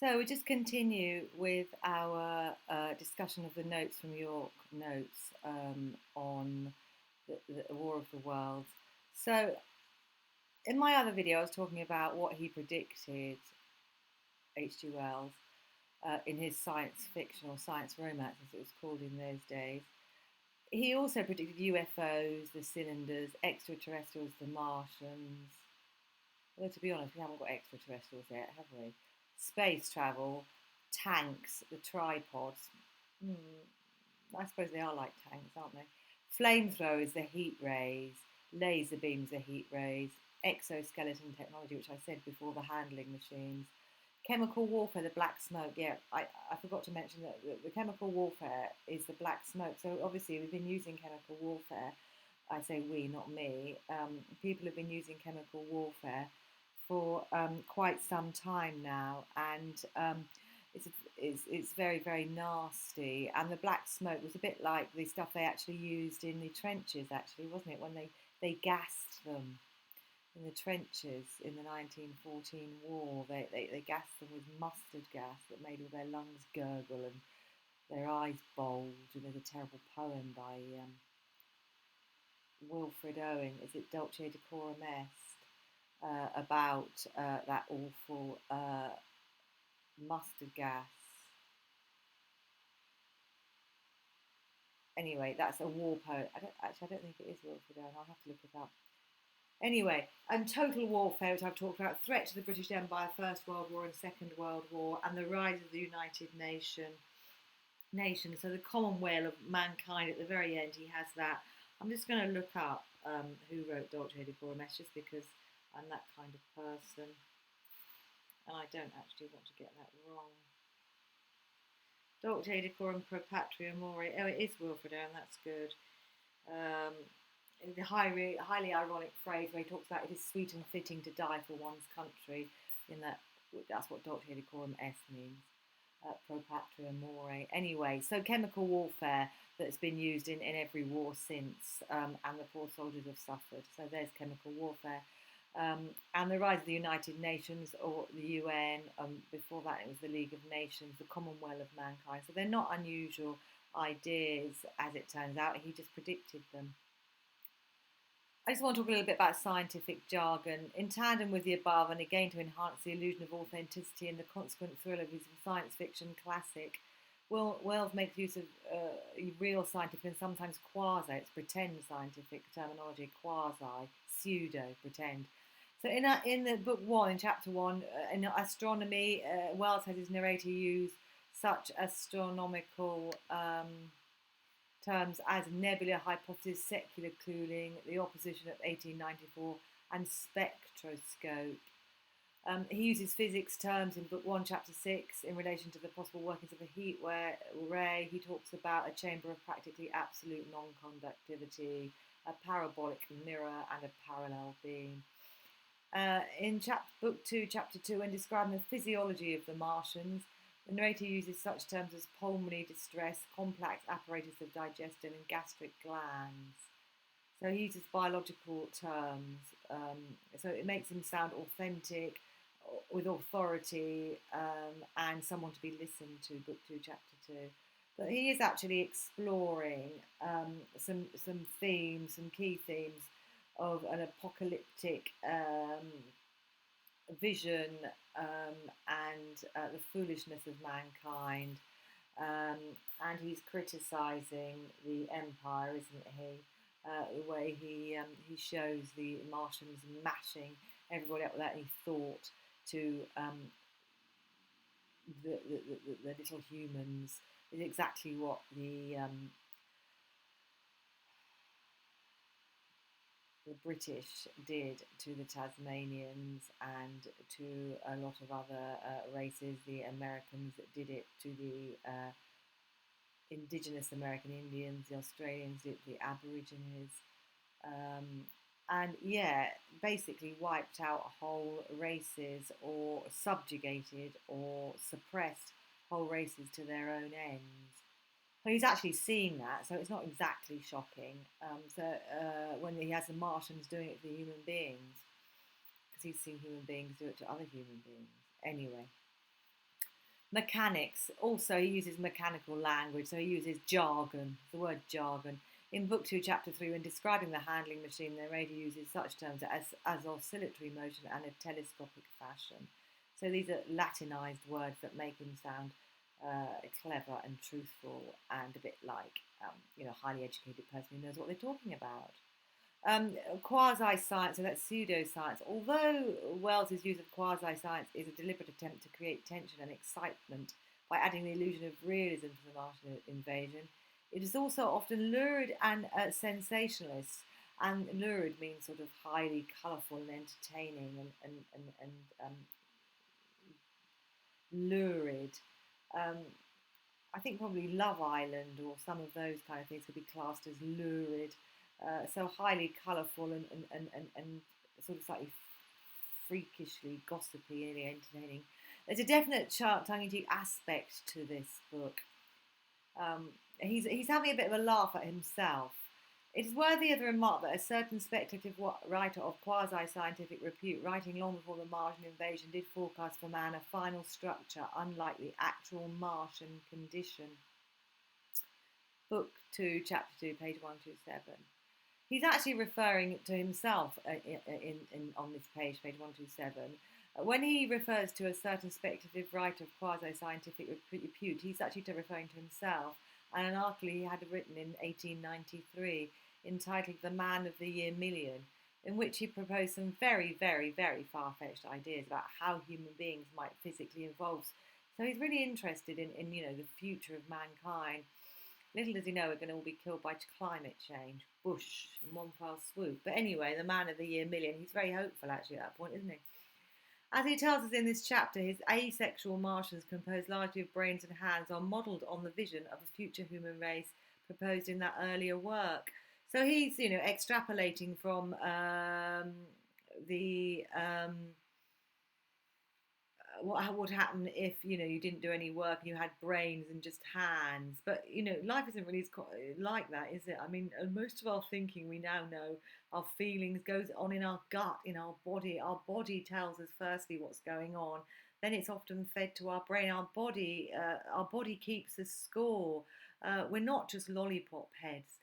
So we just continue with our discussion of the notes from York Notes on the War of the Worlds. So in my other video, I was talking about what he predicted, H.G. Wells, in his science fiction or science romance, as it was called in those days. He also predicted UFOs, the cylinders, extraterrestrials, the Martians. Although, to be honest, we haven't got extraterrestrials yet, have we? Space travel, tanks, the tripods. I suppose they are like tanks, aren't they? Flamethrowers, the heat rays. Laser beams, the heat rays. Exoskeleton technology, which I said before, the handling machines. Chemical warfare, the black smoke. Yeah, I forgot to mention that the chemical warfare is the black smoke. So obviously we've been using chemical warfare. I say we, not me. People have been using chemical warfare for quite some time now, and it's very, very nasty. And the black smoke was a bit like the stuff they actually used in the trenches, actually, wasn't it? When they gassed them in the trenches in the 1914 war, they gassed them with mustard gas that made all their lungs gurgle and their eyes bulge. And there's a terrible poem by Wilfred Owen, is it Dulce Decorum Est, about that awful mustard gas. Anyway, that's a war poem. I don't think it is Wilfred Owen. I'll have to look it up. Anyway, and total warfare, which I've talked about, threat to the British Empire, First World War and Second World War, and the rise of the United Nations. So the commonweal of mankind at the very end, he has that. I'm just going to look up who wrote Dulce Decorum Est, just because I'm that kind of person, and I don't actually want to get that wrong. Dulce Decorum Pro Patria More. Oh, it is Wilfred Owen. That's good. The highly ironic phrase where he talks about it is sweet and fitting to die for one's country. That's what Dulce Decorum Est means. Pro Patria More. Anyway, so chemical warfare that's been used in every war since, and the poor soldiers have suffered. So there's chemical warfare. And the rise of the United Nations, or the UN, before that it was the League of Nations, the Commonwealth of Mankind. So they're not unusual ideas, as it turns out. He just predicted them. I just want to talk a little bit about scientific jargon. In tandem with the above, and again to enhance the illusion of authenticity and the consequent thrill of his science fiction classic, Wells makes use of real scientific and sometimes quasi, it's pretend scientific terminology, quasi, pseudo, pretend. So in the book 1, in chapter 1, in astronomy, Wells has his narrator use such astronomical terms as nebula, hypothesis, secular cooling, the opposition of 1894, and spectroscope. He uses physics terms in book 1, chapter 6, in relation to the possible workings of a heat ray. He talks about a chamber of practically absolute non-conductivity, a parabolic mirror, and a parallel beam. In book 2, chapter 2, when describing the physiology of the Martians, the narrator uses such terms as pulmonary distress, complex apparatus of digestion, and gastric glands. So he uses biological terms. So it makes him sound authentic, with authority, and someone to be listened to, book 2, chapter 2. But he is actually exploring some themes, some key themes of an apocalyptic vision, and the foolishness of mankind. And he's criticising the empire, isn't he? The way he shows the Martians mashing everybody up without any thought to the little humans is exactly what the British did to the Tasmanians and to a lot of other races. The Americans did it to the indigenous American Indians, the Australians did it to the Aborigines. And yeah, basically wiped out whole races, or subjugated or suppressed whole races to their own ends. So he's actually seen that, so it's not exactly shocking. When he has the Martians doing it to human beings, because he's seen human beings do it to other human beings. Anyway, Mechanics. Also, he uses mechanical language, so he uses jargon, the word jargon. In Book 2, Chapter 3, when describing the handling machine, the narrator uses such terms as oscillatory motion and a telescopic fashion. So these are Latinized words that make him sound clever and truthful and a bit like, a highly educated person who knows what they're talking about. Quasi science, so that's pseudoscience. Although Wells's use of quasi science is a deliberate attempt to create tension and excitement by adding the illusion of realism to the Martian invasion, it is also often lurid and sensationalist. And lurid means sort of highly colourful and entertaining, and lurid. I think probably Love Island or some of those kind of things could be classed as lurid. So highly colourful and sort of slightly freakishly gossipy and entertaining. There's a definite tongue-in-cheek aspect to this book. He's having a bit of a laugh at himself. It is worthy of the remark that a certain speculative writer of quasi-scientific repute, writing long before the Martian invasion, did forecast for man a final structure unlike the actual Martian condition. Book 2, Chapter 2, page 127. He's actually referring to himself on this page 127. When he refers to a certain speculative writer of quasi-scientific repute, he's actually referring to himself and an article he had written in 1893 entitled The Man of the Year Million, in which he proposed some very, very, very far-fetched ideas about how human beings might physically evolve. So he's really interested in the future of mankind. Little does he know we're going to all be killed by climate change. Whoosh, in one fell swoop. But anyway, the Man of the Year Million, he's very hopeful actually at that point, isn't he? As he tells us in this chapter, his asexual Martians, composed largely of brains and hands, are modelled on the vision of a future human race proposed in that earlier work. So he's, extrapolating from what would happen if you didn't do any work and you had brains and just hands. But life isn't really like that, is it? I mean, most of our thinking, we now know, our feelings, goes on in our gut, in our body. Our body tells us firstly what's going on, then it's often fed to our brain. Our body keeps a score. We're not just lollipop heads.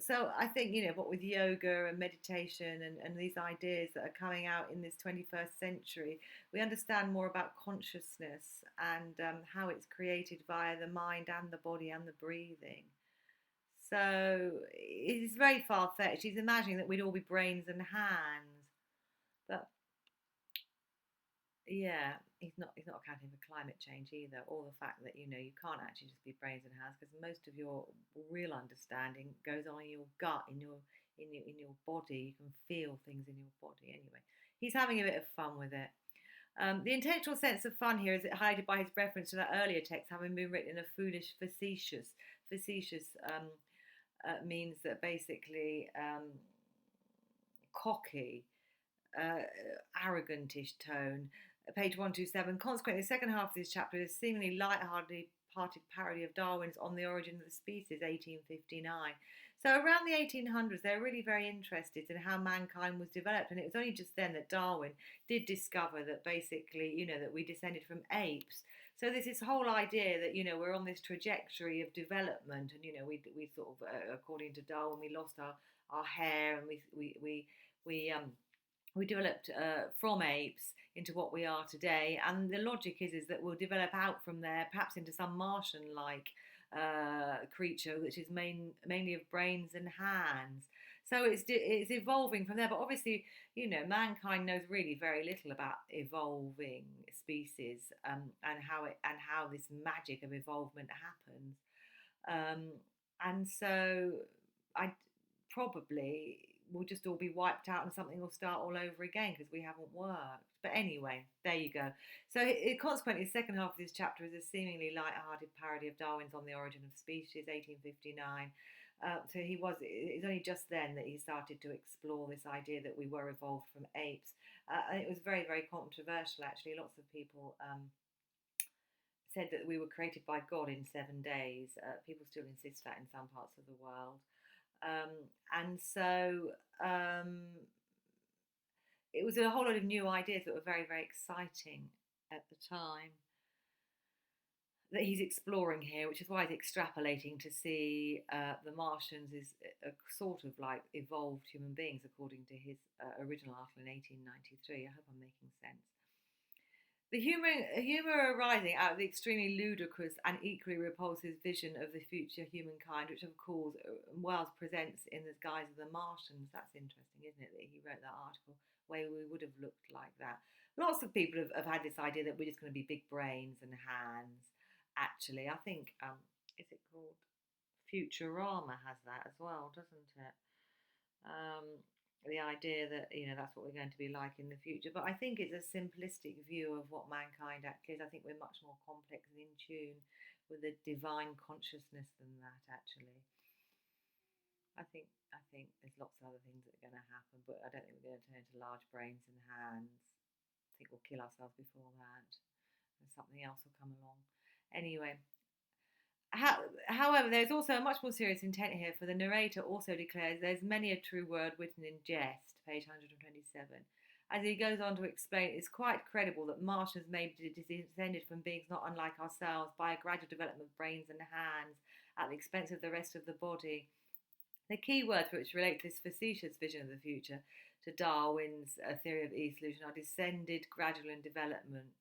So I think, what with yoga and meditation and these ideas that are coming out in this 21st century, we understand more about consciousness and how it's created via the mind and the body and the breathing. So it's very far-fetched. He's imagining that we'd all be brains and hands. But yeah, he's not accounting for climate change either, or the fact that you can't actually just be brains and hands, because most of your real understanding goes on in your gut, in your body. You can feel things in your body. Anyway, he's having a bit of fun with it. The intentional sense of fun here is highlighted by his reference to that earlier text having been written in a foolish, facetious. Facetious means that basically cocky, arrogantish tone. Page 127. Consequently, the second half of this chapter is a seemingly light-hearted parody of Darwin's On the Origin of the Species, 1859. So around the 1800s, they were really very interested in how mankind was developed, and it was only just then that Darwin did discover that basically, that we descended from apes. So there's this whole idea that, we're on this trajectory of development, and, we sort of, according to Darwin, we lost our hair, and we developed from apes into what we are today, and the logic is that we'll develop out from there, perhaps into some Martian-like creature, which is mainly of brains and hands. So it's evolving from there. But obviously, mankind knows really very little about evolving species and how this magic of evolvement happens. And so I probably we'll just all be wiped out and something will start all over again because we haven't worked. But anyway, there you go. So consequently, the second half of this chapter is a seemingly light-hearted parody of Darwin's On the Origin of Species, 1859. So it's only just then that he started to explore this idea that we were evolved from apes. And it was very, very controversial, actually. Lots of people said that we were created by God in 7 days. People still insist that in some parts of the world. And so it was a whole lot of new ideas that were very, very exciting at the time. that he's exploring here, which is why he's extrapolating to see the Martians is a sort of like evolved human beings, according to his original article in 1893. I hope I'm making sense. The humour arising out of the extremely ludicrous and equally repulsive vision of the future humankind, which of course Wells presents in the guise of the Martians. That's interesting, isn't it, that he wrote that article where we would have looked like that. Lots of people have had this idea that we're just going to be big brains and hands. Actually, I think, is it called Futurama has that as well, doesn't it? Um, the idea that that's what we're going to be like in the future. But I think it's a simplistic view of what mankind actually is. I think we're much more complex and in tune with a divine consciousness than that. Actually, I think there's lots of other things that are going to happen, but I don't think we're going to turn into large brains and hands. I think we'll kill ourselves before that, and something else will come along. Anyway, however, there's also a much more serious intent here, for the narrator also declares there's many a true word written in jest, page 127. As he goes on to explain, it's quite credible that Martians may be descended from beings not unlike ourselves by a gradual development of brains and hands at the expense of the rest of the body. The key words which relate to this facetious vision of the future, to Darwin's theory of evolution, are descended, gradual, and development.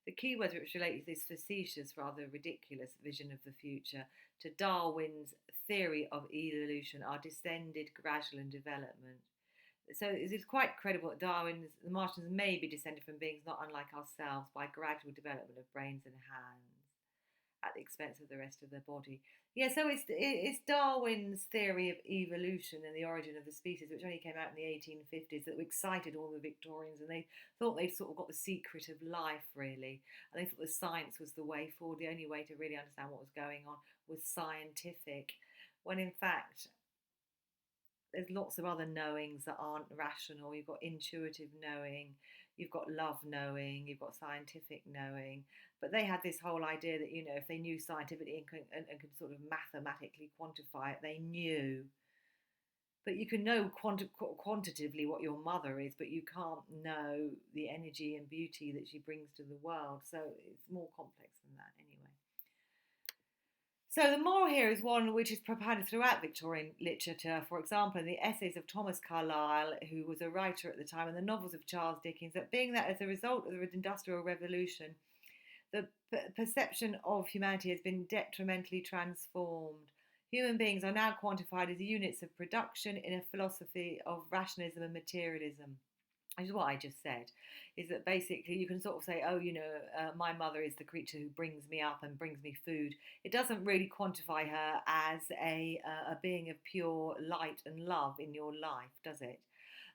The key words which relate to this facetious, rather ridiculous vision of the future, to Darwin's theory of evolution, are descended, gradual, and development. So it is quite credible that the Martians may be descended from beings not unlike ourselves by gradual development of brains and hands at the expense of the rest of their body. Yeah, so it's Darwin's theory of evolution and the origin of the species, which only came out in the 1850s, that excited all the Victorians, and they thought they'd sort of got the secret of life, really, and they thought the science was the way forward. The only way to really understand what was going on was scientific, when in fact there's lots of other knowings that aren't rational. You've got intuitive knowing, you've got love knowing, you've got scientific knowing. But they had this whole idea that, if they knew scientifically and could sort of mathematically quantify it, they knew. But you can know quantitatively what your mother is, but you can't know the energy and beauty that she brings to the world. So it's more complex than that anyway. So the moral here is one which is propounded throughout Victorian literature, for example, in the essays of Thomas Carlyle, who was a writer at the time, and the novels of Charles Dickens, that being that as a result of the Industrial Revolution, the perception of humanity has been detrimentally transformed. Human beings are now quantified as units of production in a philosophy of rationalism and materialism. Which is what I just said, is that basically you can sort of say, my mother is the creature who brings me up and brings me food. It doesn't really quantify her as a being of pure light and love in your life, does it?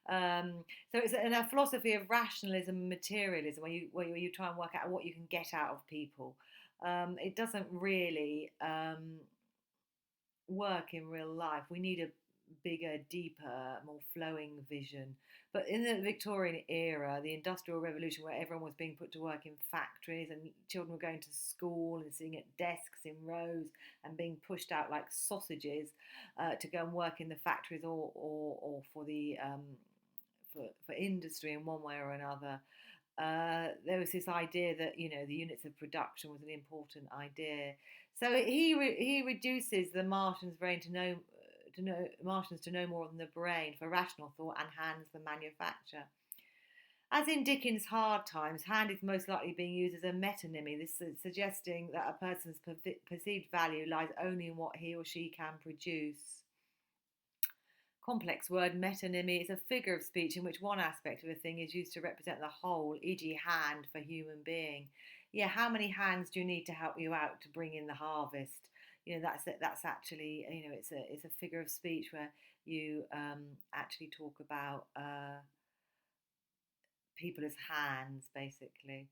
So it's a philosophy of rationalism and materialism, where you try and work out what you can get out of people. It doesn't really work in real life. We need a bigger, deeper, more flowing vision. But in the Victorian era, the Industrial Revolution, where everyone was being put to work in factories and children were going to school and sitting at desks in rows and being pushed out like sausages to go and work in the factories or for the for industry in one way or another. There was this idea that the units of production was an important idea. So he reduces the Martian's brain to know more than the brain for rational thought, and hands for manufacture. As in Dickens' Hard Times, hand is most likely being used as a metonymy, this suggesting that a person's perceived value lies only in what he or she can produce. Complex word, metonymy, is a figure of speech in which one aspect of a thing is used to represent the whole, e.g. hand for human being. Yeah, how many hands do you need to help you out to bring in the harvest? That's actually, it's a figure of speech where you actually talk about people as hands, basically.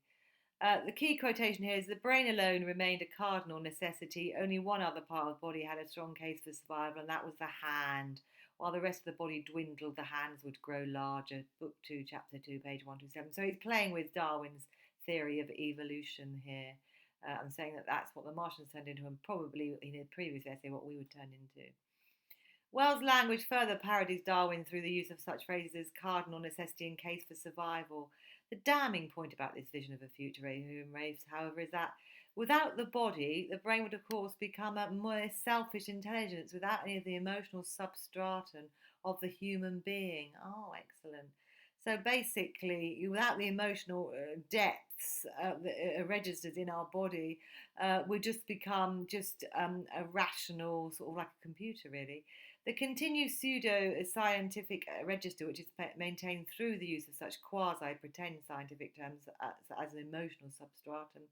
The key quotation here is, the brain alone remained a cardinal necessity. Only one other part of the body had a strong case for survival, and that was the hand. While the rest of the body dwindled, the hands would grow larger. Book 2, Chapter 2, page 127. So he's playing with Darwin's theory of evolution here. I'm saying that that's what the Martians turned into, and probably in a previous essay what we would turn into. Wells' language further parodies Darwin through the use of such phrases as cardinal necessity and case for survival. The damning point about this vision of a future, however, is that Without the body, the brain would, of course, become a more selfish intelligence without any of the emotional substratum of the human being. Oh, excellent. So basically, without the emotional depths that are registered in our body, we just become just a rational, sort of like a computer, really. The continued pseudo-scientific register, which is maintained through the use of such quasi-pretend scientific terms as an emotional substratum,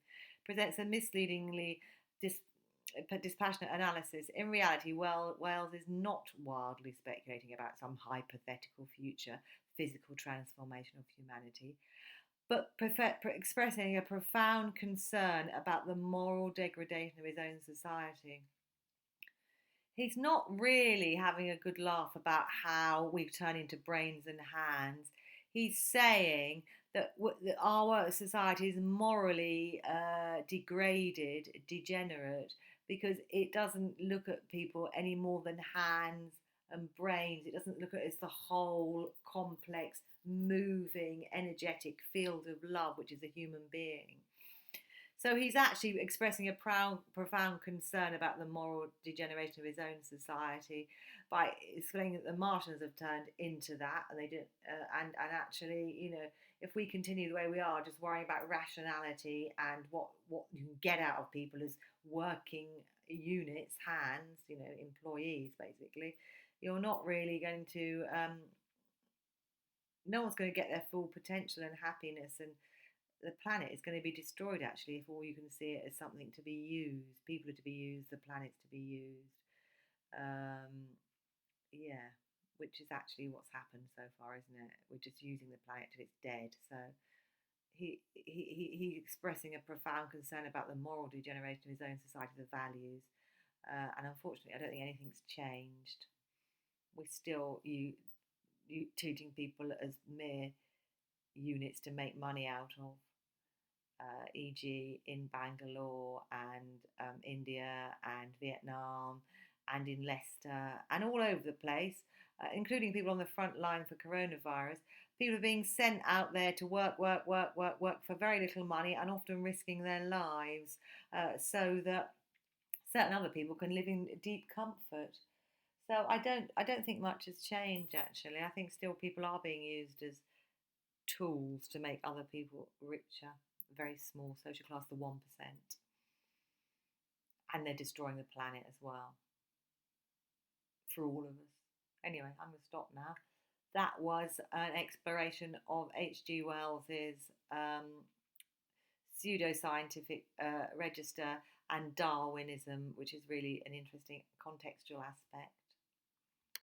presents a misleadingly dis- dispassionate analysis. In reality, Wells is not wildly speculating about some hypothetical future physical transformation of humanity, but expressing a profound concern about the moral degradation of his own society. He's not really having a good laugh about how we turn into brains and hands. He's saying that our society is morally degraded, degenerate, because it doesn't look at people any more than hands and brains. It doesn't look at it as the whole complex, moving, energetic field of love, which is a human being. So he's actually expressing a profound concern about the moral degeneration of his own society by explaining that the Martians have turned into that, and they did, and actually, if we continue the way we are, just worrying about rationality and what you can get out of people as working units, hands, employees, basically, you're not really going to. No one's going to get their full potential and happiness, and the planet is going to be destroyed actually if all you can see it as something to be used. People are to be used, the planet's to be used. Um, yeah, which is actually what's happened so far, isn't it? We're just using the planet till it's dead. So he's expressing a profound concern about the moral degeneration of his own society, the values. And unfortunately, I don't think anything's changed. We're still treating people as mere units to make money out of. E.g., in Bangalore and India and Vietnam and in Leicester and all over the place, including people on the front line for coronavirus. People are being sent out there to work for very little money and often risking their lives so that certain other people can live in deep comfort. So I don't think much has changed actually. I think still people are being used as tools to make other people richer, very small social class, the 1%. And they're destroying the planet as well for all of us. Anyway, I'm going to stop now. That was an exploration of H.G. Wells's pseudo-scientific register and Darwinism, which is really an interesting contextual aspect.